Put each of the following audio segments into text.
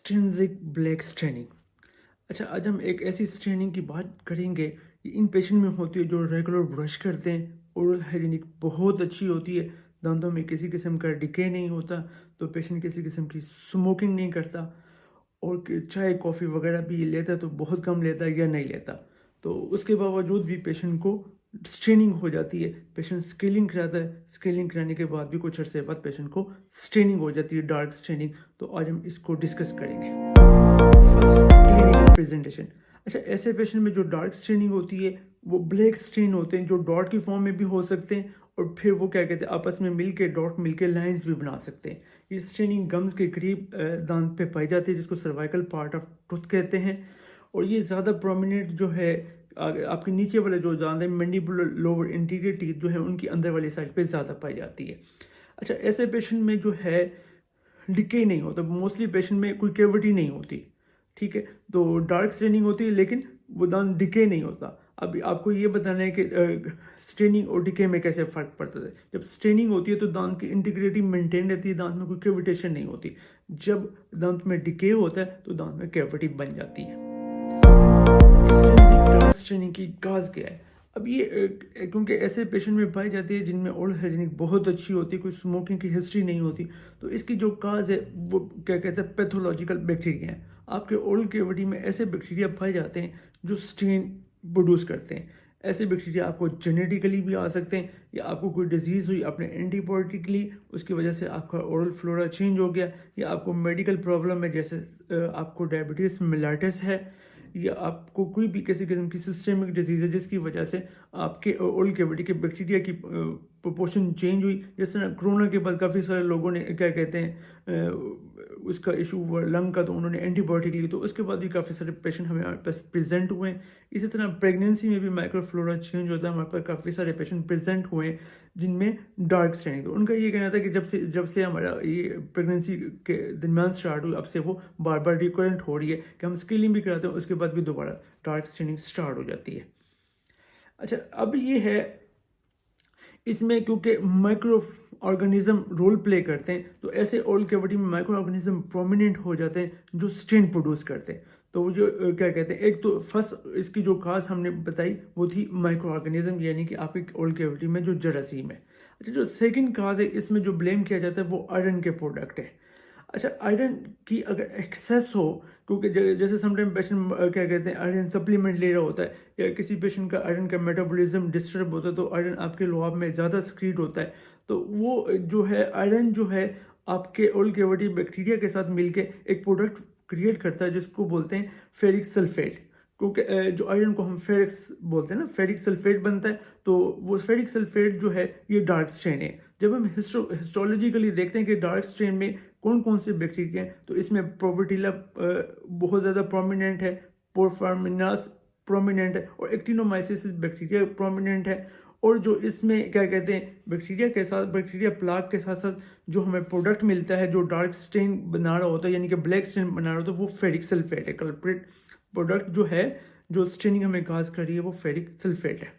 Extrinsic black straining. अच्छा, आज हम एक ऐसी स्ट्रेनिंग की बात करेंगे कि इन पेशेंट में होती है जो रेगुलर ब्रश करते हैं। ओरल हाइजीनिक बहुत अच्छी होती है, दांतों में किसी किस्म का डिके नहीं होता, तो पेशेंट किसी किस्म की स्मोकिंग नहीं करता, और चाय कॉफ़ी वगैरह भी ये लेता है तो बहुत कम लेता है या नहीं लेता। तो उसके बावजूद भी पेशेंट को स्ट्रेनिंग हो जाती है, पेशेंट स्केलिंग कराता है, स्केलिंग कराने के बाद भी कुछ अर्से बाद पेशेंट को स्ट्रेनिंग हो जाती है, डार्क स्ट्रेनिंग। तो आज हम इसको डिस्कस करेंगे। First, clinical presentation. अच्छा, ऐसे पेशेंट में जो डार्क स्ट्रेनिंग होती है वो ब्लैक स्ट्रेन होते हैं, जो डॉट की फॉर्म में भी हो सकते हैं, और फिर वो क्या कहते हैं आपस में मिलके डॉट मिलके लाइंस भी बना सकते हैं। ये स्ट्रेनिंग गम्स के करीब दांत पे पाई जाती है, जिसको सर्वाइकल पार्ट ऑफ टूथ कहते हैं। और ये ज़्यादा प्रोमिनेंट जो है आपके नीचे वाले जो दांत है, मैंडिबुलर लोअर इंटीरियर टीथ जो है उनकी अंदर वाली साइड पे ज़्यादा पाई जाती है। अच्छा, ऐसे पेशेंट में जो है डिके नहीं होता, मोस्टली पेशेंट में कोई कैविटी नहीं होती, ठीक है। तो डार्क स्ट्रेनिंग होती है लेकिन वो दांत डिके नहीं होता। अभी आपको ये बताना है कि स्ट्रेनिंग और डिके में कैसे फ़र्क पड़ता है। जब स्ट्रेनिंग होती है तो दांत की इंटीग्रिटी मेंटेन रहती है, दांत में कोई कैविटेशन नहीं होती। जब दांत में डिके होता है तो दांत में कैविटी बन जाती है। डार्क स्ट्रेनिंग की काज क्या है? अब ये क्योंकि ऐसे पेशेंट में पाई जाती है जिनमें ओरल हाइजीनिक बहुत अच्छी होती है, कोई स्मोकिंग की हिस्ट्री नहीं होती, तो इसकी जो काज है वो क्या कहते हैं पैथोलॉजिकल बैक्टीरिया है। आपके ओरल कैविटी में ऐसे बैक्टीरिया पाए जाते हैं जो स्ट्रेन प्रोड्यूस करते हैं। ऐसे बैक्टीरिया आपको जेनेटिकली भी आ सकते हैं, या आपको कोई डिजीज़ हुई आपने एंटीबायोटिकली, उसकी वजह से आपका ओरल फ्लोरा चेंज हो गया, या आपको मेडिकल प्रॉब्लम है जैसे आपको डायबिटीज़ मेलाइटिस है, या आपको कोई भी किसी किस्म की सिस्टेमिक डिजीज़ है जिसकी वजह से आपके ओरल कैविटी के बैक्टीरिया की प्रोपोर्शन चेंज हुई। जिस तरह कोरोना के बाद काफ़ी सारे लोगों ने क्या कहते हैं उसका इशू हुआ लंग का, तो उन्होंने एंटीबायोटिक ली, तो उसके बाद भी काफ़ी सारे पेशेंट हमारे पास प्रेजेंट हुए हैं। इसी तरह प्रेगनेंसी में भी माइक्रोफ्लोरा चेंज होता है, हमारे पास काफ़ी सारे पेशेंट प्रेजेंट हुए हैं जिनमें डार्क स्ट्रेनिंग। तो उनका ये कहना था कि जब से हमारा ये प्रेगनेंसी के दरमियान स्टार्ट हुई, अब से वो बार बार रिकरेंट हो रही है कि हम स्केलिंग भी कराते हैं, उसके बाद भी दोबारा डार्क स्ट्रेनिंग स्टार्ट हो जाती है। अच्छा, अब ये है इसमें क्योंकि माइक्रो ऑर्गेनिज्म रोल प्ले करते हैं, तो ऐसे ओरल कैविटी में माइक्रो ऑर्गेनिज्म प्रोमिनेंट हो जाते हैं जो स्ट्रेन प्रोड्यूस करते हैं। तो वो जो क्या कहते हैं, एक तो फर्स्ट इसकी जो खास हमने बताई वो थी माइक्रो ऑर्गेनिज्म, यानी कि आपकी ओरल कैविटी में जो जरासीम है। अच्छा, जो सेकंड काज है इसमें जो ब्लेम किया जाता है वो आयरन के प्रोडक्ट है। अच्छा, आयरन की अगर एक्सेस हो, क्योंकि जैसे समटाइम पेशेंट क्या कहते हैं आयरन सप्लीमेंट ले रहा होता है, या किसी पेशेंट का आयरन का मेटाबॉलिज्म डिस्टर्ब होता है, तो आयरन आपके लुआब में ज़्यादा सक्रीट होता है, तो वो जो है आयरन जो है आपके ओरल कैविटी बैक्टीरिया के साथ मिलके एक प्रोडक्ट क्रिएट करता है जिसको बोलते हैं फेरिक सल्फेट। क्योंकि जो आयरन को हम फेरिक्स बोलते हैं ना, फेरिक सल्फेट बनता है, तो वो फेरिक सल्फेट जो है ये डार्क स्ट्रेन है। जब हम हिस्टोलॉजिकली देखते हैं कि डार्क स्ट्रेन में कौन कौन से बैक्टीरिया हैं, तो इसमें प्रोविटिला बहुत ज़्यादा प्रोमिनेंट है, पोरफॉर्मिनास प्रोमिनेंट है, और एक्टिनोमाइसिस बैक्टीरिया प्रोमिनेंट है। और जो इसमें क्या कहते हैं बैक्टीरिया के साथ, बैक्टीरिया प्लाग के साथ साथ जो हमें प्रोडक्ट मिलता है जो डार्क स्ट्रेन बना रहा होता है, यानी कि ब्लैक स्ट्रेन बना रहा होता है, वो फेरिक सल्फेट है। कल्प्रिट प्रोडक्ट जो है, जो स्ट्रेनिंग हमें काज कर रही है, वो फेरिक सल्फेट है।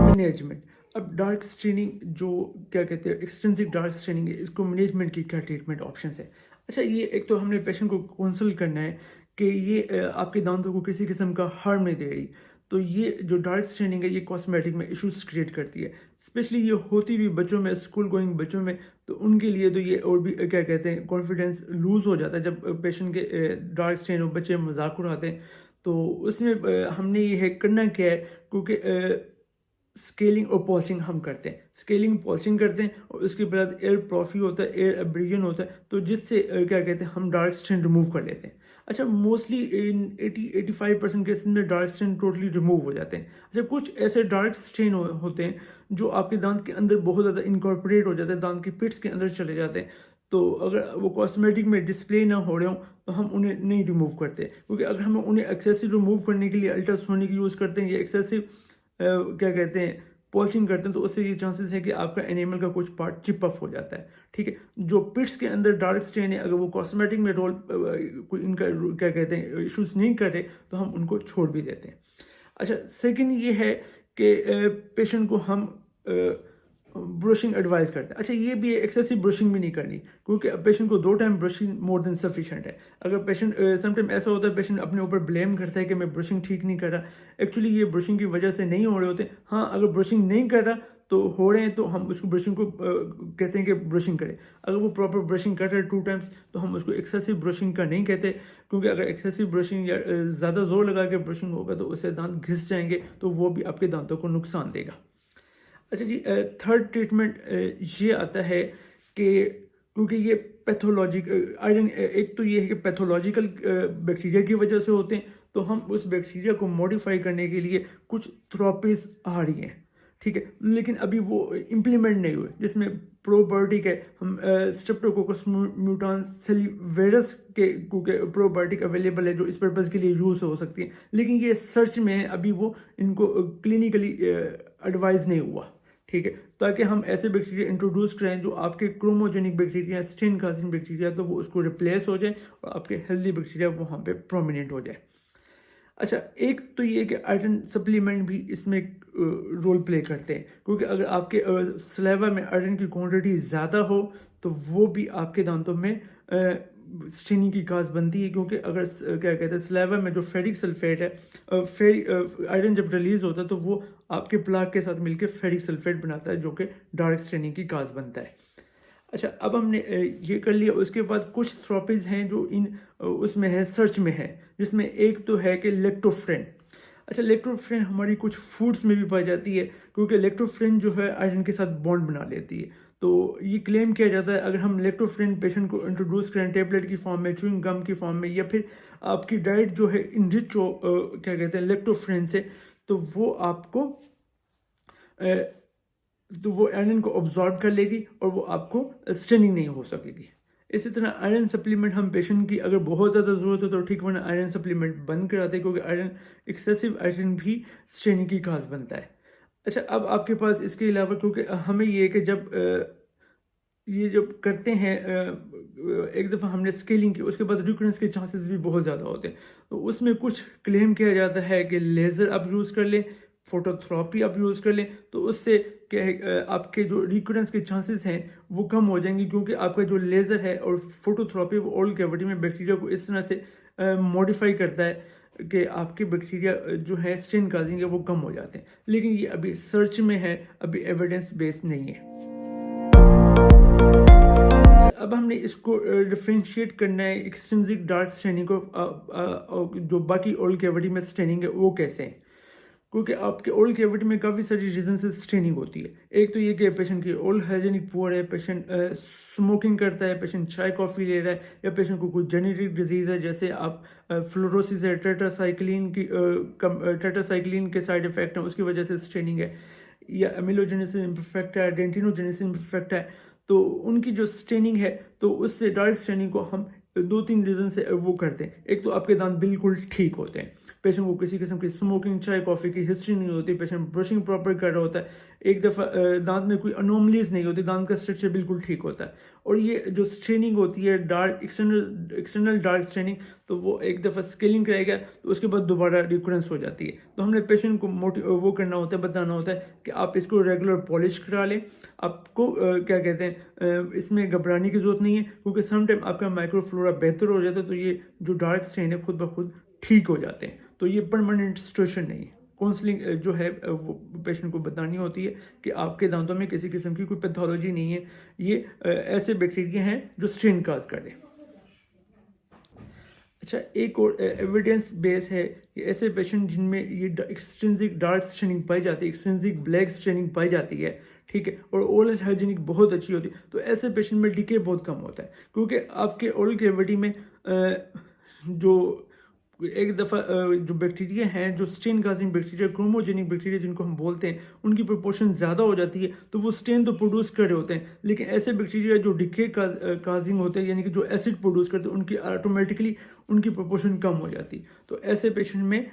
मैनेजमेंट। अब डार्क स्ट्रेनिंग जो क्या कहते हैं एक्सटेंसिव डार्क स्ट्रेनिंग है, इसको मैनेजमेंट की क्या ट्रीटमेंट ऑप्शन है? अच्छा, ये एक तो हमने पेशेंट को काउंसल करना है कि ये आपके दांतों को किसी किस्म का हार्म नहीं दे रही। तो ये जो डार्क स्ट्रेनिंग है ये कॉस्मेटिक में इश्यूज क्रिएट करती है, स्पेशली ये होती भी बच्चों में, स्कूल गोइंग बच्चों में। तो उनके लिए तो ये और भी क्या कहते हैं कॉन्फिडेंस लूज़ हो जाता है जब पेशेंट के डार्क स्ट्रेन और बच्चे मजाक उड़ाते हैं। तो उसमें हमने ये है करना क्या है, क्योंकि स्केलिंग और पॉलिशिंग हम करते हैं, स्केलिंग पॉलिशिंग करते हैं, और उसके बाद एयर प्रॉफी होता है, एयर एब्रिजन होता है, तो जिससे क्या कहते हैं हम डार्क स्ट्रेन रिमूव कर लेते हैं। अच्छा, मोस्टली इन 80-85% केसेस में डार्क स्ट्रेन टोटली रिमूव हो जाते हैं। अच्छा, कुछ ऐसे डार्क स्ट्रेन होते हैं जो आपके दांत के अंदर बहुत ज़्यादा इनकॉर्पोरेट हो जाते हैं, दांत की पिट्स के अंदर चले जाते हैं। तो अगर वो कॉस्मेटिक में डिस्प्ले ना हो रहे हों तो हम उन्हें नहीं रिमूव करते, क्योंकि अगर हम उन्हें एक्सेसिव रिमूव करने के लिए अल्ट्रासोनिक यूज़ करते हैं या एक्सेसिव क्या कहते हैं पॉलिशिंग करते हैं, तो उससे ये चांसेस है कि आपका एनिमल का कुछ पार्ट चिप अप हो जाता है, ठीक है। जो पिट्स के अंदर डार्क स्ट्रेन है, अगर वो कॉस्मेटिक में रोल कोई इनका क्या कहते हैं इश्यूज नहीं कर रहे, तो हम उनको छोड़ भी देते हैं। अच्छा, सेकंड ये है कि पेशेंट को हम ब्रशिंग एडवाइस करते हैं। अच्छा, ये भी एक्सेसिव ब्रशिंग भी नहीं करनी, क्योंकि पेशेंट को 2 time brushing more than sufficient है। अगर पेशेंट समटाइम ऐसा होता है, पेशेंट अपने ऊपर ब्लेम करता है कि मैं ब्रशिंग ठीक नहीं कर रहा, एक्चुअली ये ब्रशिंग की वजह से नहीं हो रहे होते। हाँ, अगर ब्रशिंग नहीं कर रहा तो हो रहे हैं तो हम उसको ब्रशिंग को कहते हैं कि ब्रशिंग करें। अगर वो प्रॉपर ब्रशिंग कर रहे हैं 2 टाइम्स तो हम उसको एक्सेसिव ब्रशिंग का नहीं कहते, क्योंकि अगर एक्सेसिव ब्रशिंग या ज़्यादा जोर लगा के ब्रशिंग होगा तो उससे दांत घिस जाएंगे, तो वो भी आपके दांतों को नुकसान देगा। अच्छा जी, थर्ड ट्रीटमेंट ये आता है कि क्योंकि ये पैथोलॉजिक आयरन, एक तो ये है कि पैथोलॉजिकल बैक्टीरिया की वजह से होते हैं, तो हम उस बैक्टीरिया को मॉडिफाई करने के लिए कुछ थेरेपीज आ रही हैं, ठीक है, लेकिन अभी वो इम्प्लीमेंट नहीं हुए, जिसमें प्रोबायोटिक है। हम स्ट्रेप्टोकोकस म्यूटान्स सेलिवेरस के क्योंकि प्रोबायोटिक अवेलेबल है जो इस पर्पज़ के लिए यूज़ हो सकती है, लेकिन ये सर्च में है, अभी वो इनको क्लिनिकली एडवाइस नहीं हुआ, ठीक है, ताकि हम ऐसे बैक्टीरिया इंट्रोड्यूस करें जो आपके chromogenic bacteria, stain causing bacteria, तो वो उसको रिप्लेस हो जाए और आपके हेल्दी बैक्टीरिया वहाँ पे प्रोमिनेंट हो जाए। अच्छा, एक तो ये कि आयरन सप्लीमेंट भी इसमें रोल प्ले करते हैं, क्योंकि अगर आपके सलेवा में आयरन की क्वांटिटी ज़्यादा हो तो वो भी आपके दांतों में स्टेनिंग की काज बनती है, क्योंकि अगर क्या कहते हैं सलेवा में जो फेरिक सल्फेट है, आयरन जब रिलीज होता है तो वो आपके प्लाक के साथ मिलकर फेरिक सल्फेट बनाता है, जो कि डार्क स्टेनिंग की काज बनता है। अच्छा, अब हमने ये कर लिया, उसके बाद कुछ थेरेपीज हैं जो इन उसमें है, सर्च में है, जिसमें एक तो है कि लेक्टोफ्रेन। अच्छा, लेक्टोफ्रेन हमारी कुछ फूड्स में भी पाई जाती है, क्योंकि लेक्टोफ्रेन जो है आयरन के साथ बॉन्ड बना लेती है। तो ये क्लेम किया जाता है अगर हम लेक्टोफ्रेन पेशेंट को इंट्रोड्यूस करें टेबलेट की फॉर्म में, च्युइंग गम की फॉर्म में, या फिर आपकी डाइट जो है इनरिच हो क्या कहते हैं लेक्टोफ्रेन से, तो वो आपको तो वो आयरन को ऑब्जॉर्ब कर लेगी और वो आपको स्टेनिंग नहीं हो सकेगी। इसी तरह आयरन सप्लीमेंट हम पेशेंट की अगर बहुत ज़्यादा ज़रूरत हो तो ठीक, वरना आयरन सप्लीमेंट बंद कराते हैं, क्योंकि आयरन एक्सेसिव आयरन भी स्टेनिंग की काज बनता है। अच्छा, अब आपके पास इसके अलावा, क्योंकि हमें ये है कि जब ये जब करते हैं एक दफ़ा हमने स्केलिंग की, उसके बाद रिकरेंस के चांसेस भी बहुत ज़्यादा होते हैं, तो उसमें कुछ क्लेम किया जाता है कि लेज़र आप यूज़ कर लें, फोटोथेरेपी आप यूज़ कर लें, तो उससे क्या है आपके जो रिकरेंस के चांसेस हैं वो कम हो जाएंगे, क्योंकि आपका जो लेज़र है और फोटोथेरेपी वो ओरल कैविटी में बैक्टीरिया को इस तरह से मॉडिफाई करता है कि आपके बैक्टीरिया जो है स्टेन काजिंग है वो कम हो जाते हैं, लेकिन ये अभी सर्च में है, अभी एविडेंस बेस्ड नहीं है। अब हमने इसको डिफ्रेंशिएट करना है एक्सट्रिंसिक डार्क स्टेनिंग को जो बाकी ओरल कैविटी में स्टेनिंग है वो कैसे है, क्योंकि आपके ओरल कैविटी में काफ़ी सारी रीजन से स्टेनिंग होती है। एक तो ये कि पेशेंट की ओरल हाइजीनिक पुअर है, पेशेंट स्मोकिंग करता है, पेशेंट चाय कॉफ़ी ले रहा है, या पेशेंट को कोई जेनेटिक डिजीज़ है, जैसे आप फ्लोरोसिस है, टेट्रासाइक्लिन के साइड इफेक्ट हैं उसकी वजह से स्टेनिंग है, या एमिलोजेनेसिस इम्परफेक्ट है, डेंटिनोजेनेसिस इम्परफेक्ट है, तो उनकी जो स्टेनिंग है तो उससे डार्क स्टेनिंग को हम 2-3 रीज़न से वो करते हैं। एक तो आपके दांत बिल्कुल ठीक होते हैं, पेशेंट को किसी किस्म की स्मोकिंग, चाय कॉफ़ी की हिस्ट्री नहीं होती, पेशेंट ब्रशिंग प्रॉपर कर रहा होता है, एक दफ़ा दांत में कोई अनोमलीज नहीं होती, दांत का स्ट्रक्चर बिल्कुल ठीक होता है। और ये जो स्ट्रेनिंग होती है डार्क एक्सटर्नल डार्क स्ट्रेनिंग, तो वो एक दफ़ा स्केलिंग करेगा तो उसके बाद दोबारा रिकरेंस हो जाती है। तो हमने पेशेंट को वो करना होता है, बताना होता है कि आप इसको रेगुलर पॉलिश करा लें, आपको क्या कहते हैं इसमें घबराने की जरूरत नहीं है, क्योंकि समटाइम आपका माइक्रोफ्लोरा बेहतर हो जाता है तो ये जो डार्क स्ट्रेन है खुद ब खुद ठीक हो जाते हैं, तो ये परमानेंट सिचुएशन नहीं है। काउंसलिंग जो है वो पेशेंट को बतानी होती है कि आपके दांतों में किसी किस्म की कोई पैथोलॉजी नहीं है, ये ऐसे बैक्टीरिया हैं जो स्ट्रेन काज कर रहे हैं। अच्छा, एक और एविडेंस बेस है कि ऐसे पेशेंट जिनमें ये एक्सट्रिंसिक डार्क स्ट्रेनिंग पाई जाती है, एक्सट्रिंसिक ब्लैक स्ट्रेनिंग पाई जाती है, ठीक है, और ओरल हाइजीनिक बहुत अच्छी होती है, तो ऐसे पेशेंट में डीके बहुत कम होता है, क्योंकि आपके ओरल कैविटी में जो एक दफ़ा जो बैक्टीरिया हैं, जो stain causing bacteria, chromogenic bacteria जिनको हम बोलते हैं, उनकी प्रोपोर्शन ज़्यादा हो जाती है, तो वो स्टेन तो प्रोड्यूस कर रहे होते हैं, लेकिन ऐसे बैक्टीरिया जो डिके काजिंग होते हैं, यानी कि जो एसिड प्रोड्यूस करते हैं, उनकी ऑटोमेटिकली उनकी प्रोपोर्शन कम हो जाती है, तो ऐसे पेशेंट में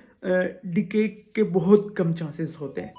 डिके के बहुत कम चांसेस होते हैं।